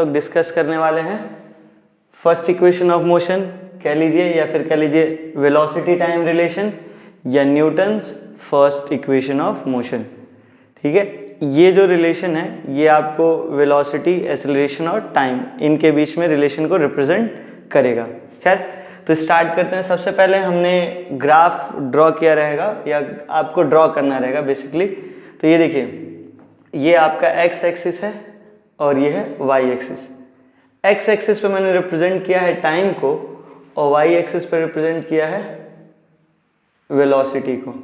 लोग डिस्कस करने वाले हैं फर्स्ट इक्वेशन ऑफ मोशन कह लीजिए, या फिर कह लीजिए वेलोसिटी टाइम रिलेशन, या Newton's first equation of motion. ठीक है, ये जो रिलेशन है ये आपको वेलोसिटी, एक्सेलरेशन और टाइम इनके बीच में रिलेशन को रिप्रेजेंट करेगा। खैर, तो स्टार्ट करते हैं। सबसे पहले हमने ग्राफ ड्रॉ किया रहेगा, या आपको ड्रॉ करना रहेगा बेसिकली। तो ये देखिए, ये आपका एक्स एक्सिस है और ये है वाई एक्सिस। एक्स एक्सिस पे मैंने रिप्रेजेंट किया है टाइम को, और वाई एक्सिस पे रिप्रेजेंट किया है वेलोसिटी को।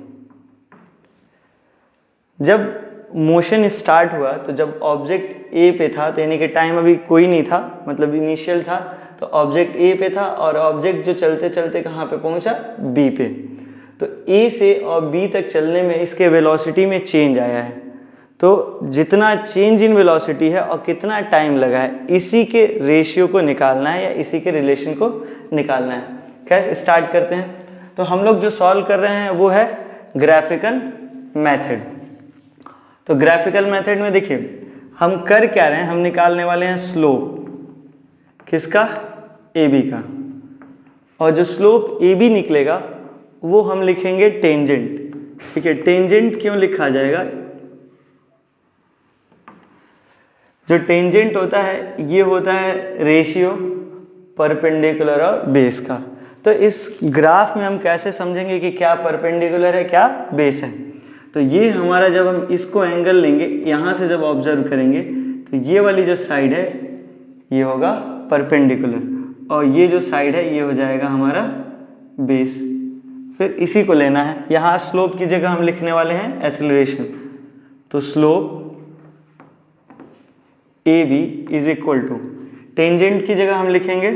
जब मोशन स्टार्ट हुआ तो जब ऑब्जेक्ट ए पे था, तो यानी कि टाइम अभी कोई नहीं था, मतलब इनिशियल था, तो ऑब्जेक्ट ए पे था और ऑब्जेक्ट जो चलते चलते कहाँ पे पहुंचा, बी पे। तो ए से और बी तक चलने में इसके वेलोसिटी में चेंज आया है। तो जितना चेंज इन वेलोसिटी है और कितना टाइम लगा है, इसी के रेशियो को निकालना है या इसी के रिलेशन को निकालना है। खैर, स्टार्ट करते हैं। तो हम लोग जो सॉल्व कर रहे हैं वो है ग्राफिकल मेथड। तो ग्राफिकल मेथड में देखिए हम कर क्या रहे हैं, हम निकालने वाले हैं स्लोप किसका, ए बी का। और जो स्लोप ए बी निकलेगा वो हम लिखेंगे टेंजेंट। ठीक है, टेंजेंट क्यों लिखा जाएगा, जो टेंजेंट होता है ये होता है रेशियो परपेंडिकुलर और बेस का। तो इस ग्राफ में हम कैसे समझेंगे कि क्या परपेंडिकुलर है क्या बेस है। तो ये हमारा, जब हम इसको एंगल लेंगे यहाँ से जब ऑब्जर्व करेंगे तो ये वाली जो साइड है ये होगा परपेंडिकुलर, और ये जो साइड है ये हो जाएगा हमारा बेस। फिर इसी को लेना है। यहाँ स्लोप की जगह हम लिखने वाले हैं एक्सेलरेशन। तो slope A B is equal to, tangent की जगह हम लिखेंगे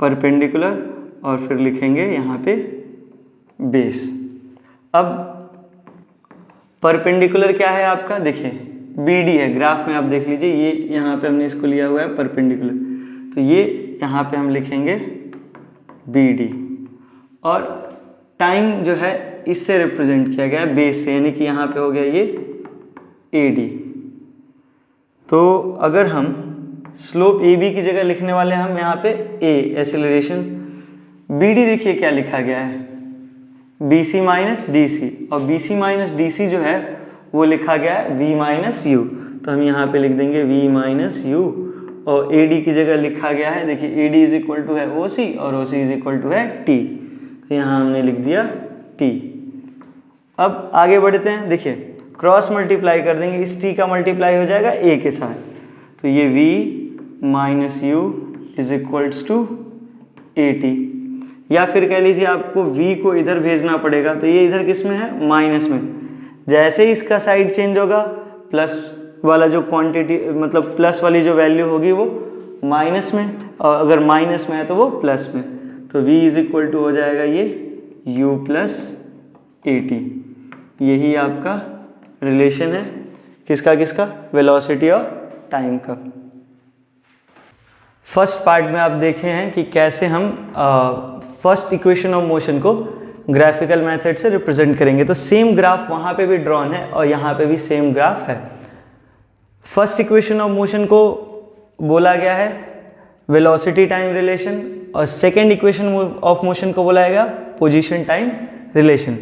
परपेंडिकुलर और फिर लिखेंगे यहाँ पे बेस। अब परपेंडिकुलर क्या है आपका, देखिए बी डी है, ग्राफ में आप देख लीजिए, ये यहाँ पे हमने इसको लिया हुआ है परपेंडिकुलर, तो ये यहाँ पे हम लिखेंगे बी डी। और टाइम जो है इससे रिप्रेजेंट किया गया है बेस से, यानी कि यहाँ पे हो गया ये ए डी। तो अगर हम स्लोप ए बी की जगह लिखने वाले हैं हम यहाँ पे ए एक्सेलरेशन, बी डी देखिए क्या लिखा गया है B C minus D C, और B C minus D C जो है वो लिखा गया है वी माइनस यू। तो हम यहाँ पे लिख देंगे वी माइनस यू, और ए डी की जगह लिखा गया है, देखिए A D is equal to है ओ सी और O C is equal to है टी। तो यहाँ हमने लिख दिया टी। अब आगे बढ़ते हैं, देखिए क्रॉस मल्टीप्लाई कर देंगे, इस टी का मल्टीप्लाई हो जाएगा ए के साथ, तो ये v minus U is equals to A T. या फिर कह लीजिए आपको v को इधर भेजना पड़ेगा, तो ये इधर किस में है, माइनस में। जैसे ही इसका साइड चेंज होगा प्लस वाला जो क्वांटिटी, मतलब प्लस वाली जो वैल्यू होगी वो माइनस में, और अगर माइनस में है तो वो प्लस में। तो v इज इक्वल टू हो जाएगा ये u प्लस ए टी। यही आपका रिलेशन है किसका किसका, वेलोसिटी और टाइम का। फर्स्ट पार्ट में आप देखे हैं कि कैसे हम फर्स्ट इक्वेशन ऑफ मोशन को ग्राफिकल मेथड से रिप्रेजेंट करेंगे। तो सेम ग्राफ वहाँ पे भी ड्रॉन है और यहाँ पे भी सेम ग्राफ है। फर्स्ट इक्वेशन ऑफ मोशन को बोला गया है वेलोसिटी टाइम रिलेशन, और सेकेंड इक्वेशन ऑफ मोशन को बोला गया पोजीशन टाइम रिलेशन।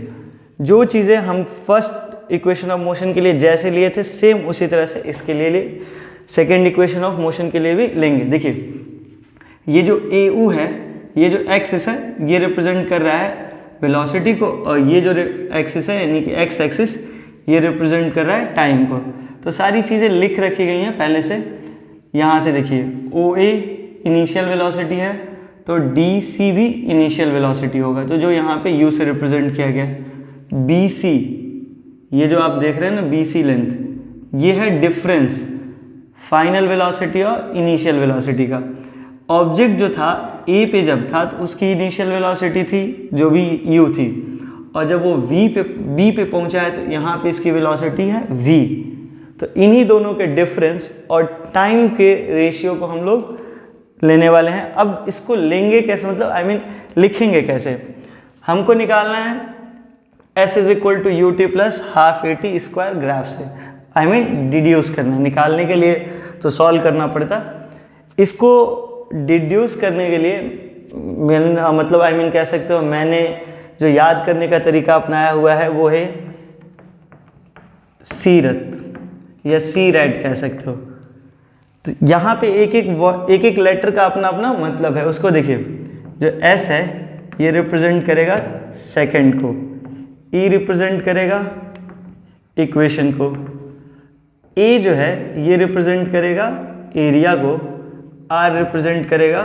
जो चीज़ें हम फर्स्ट इक्वेशन ऑफ मोशन के लिए जैसे लिए थे सेम उसी तरह से इसके लिए सेकेंड इक्वेशन ऑफ मोशन के लिए भी लेंगे। देखिए ये जो ए यू है, ये जो एक्सिस है ये रिप्रेजेंट कर रहा है वेलोसिटी को, और ये जो एक्सिस है यानी कि एक्स एक्सिस ये रिप्रेजेंट कर रहा है टाइम को। तो सारी चीज़ें लिख रखी गई हैं पहले से। यहाँ से देखिए ओ ए इनिशियल वेलोसिटी है तो डी सी भी इनिशियल वेलोसिटी होगा, तो जो यहाँ पे यू से रिप्रेजेंट किया गया है। बी सी, ये जो आप देख रहे हैं ना बी सी लेंथ, ये है डिफरेंस फाइनल वेलोसिटी और इनिशियल वेलोसिटी का। ऑब्जेक्ट जो था ए पे जब था तो उसकी इनिशियल वेलोसिटी थी जो भी यू थी, और जब वो बी पे पहुंचा है तो यहाँ पे इसकी वेलोसिटी है v। तो इन्हीं दोनों के डिफरेंस और टाइम के रेशियो को हम लोग लेने वाले हैं। अब इसको लेंगे कैसे, मतलब लिखेंगे कैसे, हमको निकालना है s is equal to U T plus half A T square graph से, डिड्यूस करना है। निकालने के लिए तो सॉल्व करना पड़ता। इसको डिड्यूस करने के लिए मैंने मतलब कह सकते हो मैंने जो याद करने का तरीका अपनाया हुआ है वो है सीरत या सी रैट कह सकते हो। तो यहाँ पे एक एक लेटर का अपना अपना मतलब है। उसको देखिए, जो एस है ये रिप्रेजेंट करेगा सेकंड को, ई रिप्रेजेंट करेगा इक्वेशन को, ए जो है ये रिप्रेजेंट करेगा एरिया को, आर रिप्रेजेंट करेगा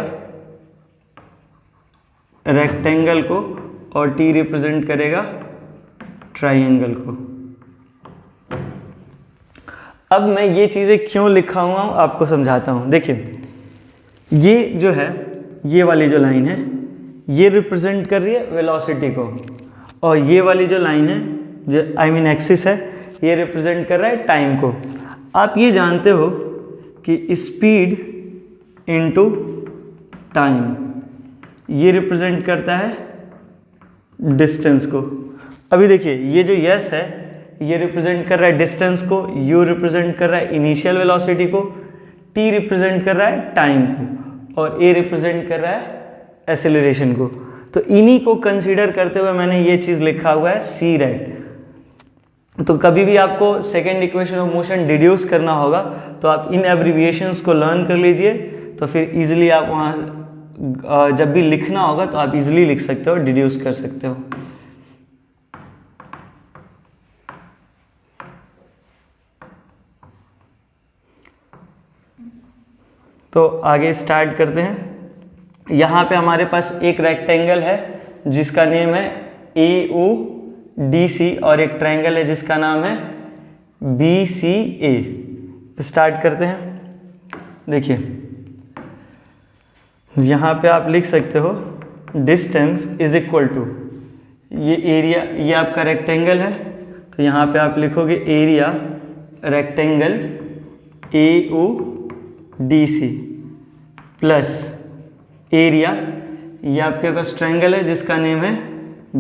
रेक्टेंगल को और टी रिप्रेजेंट करेगा ट्राइंगल को। अब मैं ये चीज़ें क्यों लिखा हुआ हूँ आपको समझाता हूँ। देखिए, ये जो है ये वाली जो लाइन है ये रिप्रेजेंट कर रही है वेलोसिटी को, और ये वाली जो लाइन है जो एक्सिस है ये रिप्रेजेंट कर रहा है टाइम को। आप ये जानते हो कि स्पीड इनटू टाइम ये रिप्रेजेंट करता है डिस्टेंस को। अभी देखिए, ये जो यस है ये रिप्रेजेंट कर रहा है डिस्टेंस को, यू रिप्रेजेंट कर रहा है इनिशियल वेलोसिटी को, टी रिप्रेजेंट कर रहा है टाइम को, और ए रिप्रेजेंट कर रहा है एक्सेलरेशन को। तो इन्हीं को कंसीडर करते हुए मैंने ये चीज़ लिखा हुआ है सी रैट। तो कभी भी आपको second equation of motion deduce करना होगा तो आप इन एब्रीविएशंस को लर्न कर लीजिए, तो फिर इजीली आप वहाँ जब भी लिखना होगा तो आप इजीली लिख सकते हो, डिड्यूस कर सकते हो। तो आगे स्टार्ट करते हैं। यहाँ पे हमारे पास एक रेक्टेंगल है जिसका नेम है AODC और एक ट्रायंगल है जिसका नाम है BCA। स्टार्ट करते हैं। देखिए, यहाँ पे आप लिख सकते हो डिस्टेंस इज इक्वल टू ये एरिया, ये आपका रेक्टेंगल है तो यहाँ पे आप लिखोगे area rectangle AODC plus area, ये आपके पास ट्रायंगल है जिसका नेम है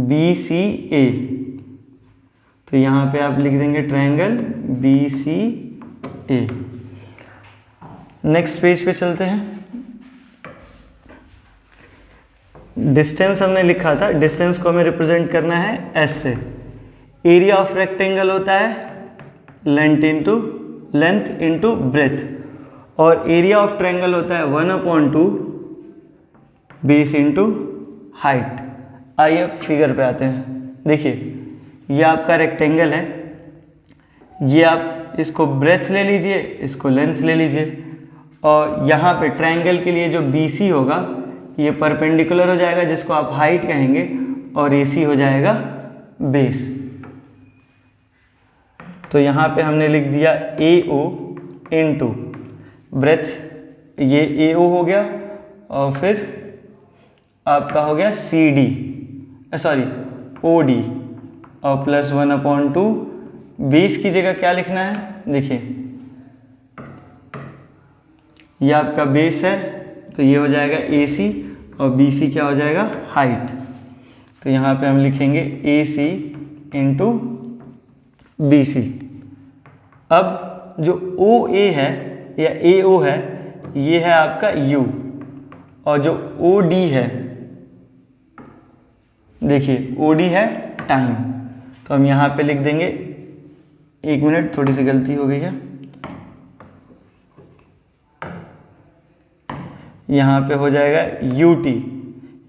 BCA, तो यहाँ पे आप लिख देंगे ट्रायंगल BCA। नेक्स्ट पेज पे चलते हैं। डिस्टेंस हमने लिखा था, डिस्टेंस को हमें रिप्रेजेंट करना है S से। एरिया ऑफ रेक्टेंगल होता है लेंथ इंटू ब्रेथ, और एरिया ऑफ ट्रायंगल होता है 1/2 बेस इंटू हाइट। आइए अब फिगर पे आते हैं। देखिए, ये आपका रेक्टेंगल है, ये आप इसको ब्रेथ ले लीजिए, इसको लेंथ ले लीजिए, और यहाँ पे ट्रायंगल के लिए जो BC होगा ये परपेंडिकुलर हो जाएगा जिसको आप हाइट कहेंगे, और AC हो जाएगा बेस। तो यहाँ पे हमने लिख दिया AO इंटू ब्रेथ, ये AO हो गया, और फिर आपका हो गया OD, और प्लस 1/2 बेस की जगह क्या लिखना है। देखिए, ये आपका बेस है तो ये हो जाएगा AC, और BC क्या हो जाएगा हाइट। तो यहाँ पे हम लिखेंगे AC इंटू BC। अब जो OA है या AO है ये है आपका U, और जो OD है देखिए OD है टाइम, तो हम यहाँ पे लिख देंगे, एक मिनट थोड़ी सी गलती हो गई है, यहाँ पे हो जाएगा UT,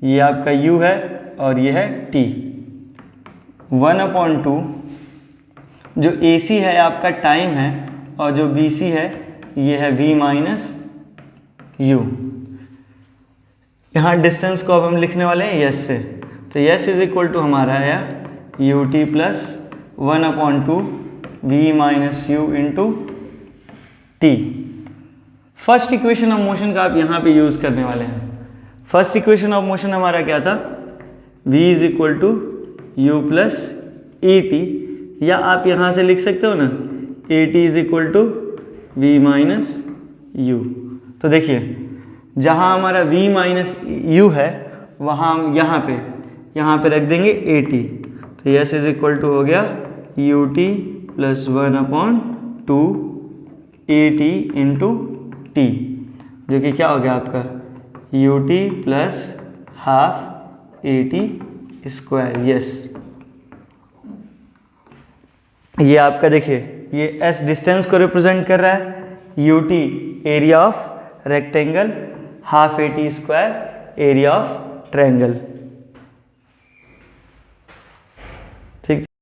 ये आपका U है और ये है T। 1/2 जो AC है आपका टाइम है, और जो BC है ये है V माइनस U। यहाँ डिस्टेंस को अब हम लिखने वाले हैं यस से, तो यस इज इक्वल टू हमारा है UT plus 1/2 V minus U into T। First equation of motion का आप यहाँ पे यूज़ करने वाले हैं। फर्स्ट इक्वेशन ऑफ मोशन हमारा क्या था, V is equal to U plus AT, या आप यहाँ से लिख सकते हो ना AT is equal to V minus U। तो देखिए, जहाँ हमारा V माइनस U है वहाँ हम यहाँ पे रख देंगे AT, तो यस इज इक्वल टू हो गया UT plus 1/2 AT into T, जो कि क्या हो गया आपका you T plus half A T square. Yes, ये आपका देखिए ये एस डिस्टेंस को रिप्रेजेंट कर रहा है, U T area of rectangle, half A T square area of triangle. ठीक।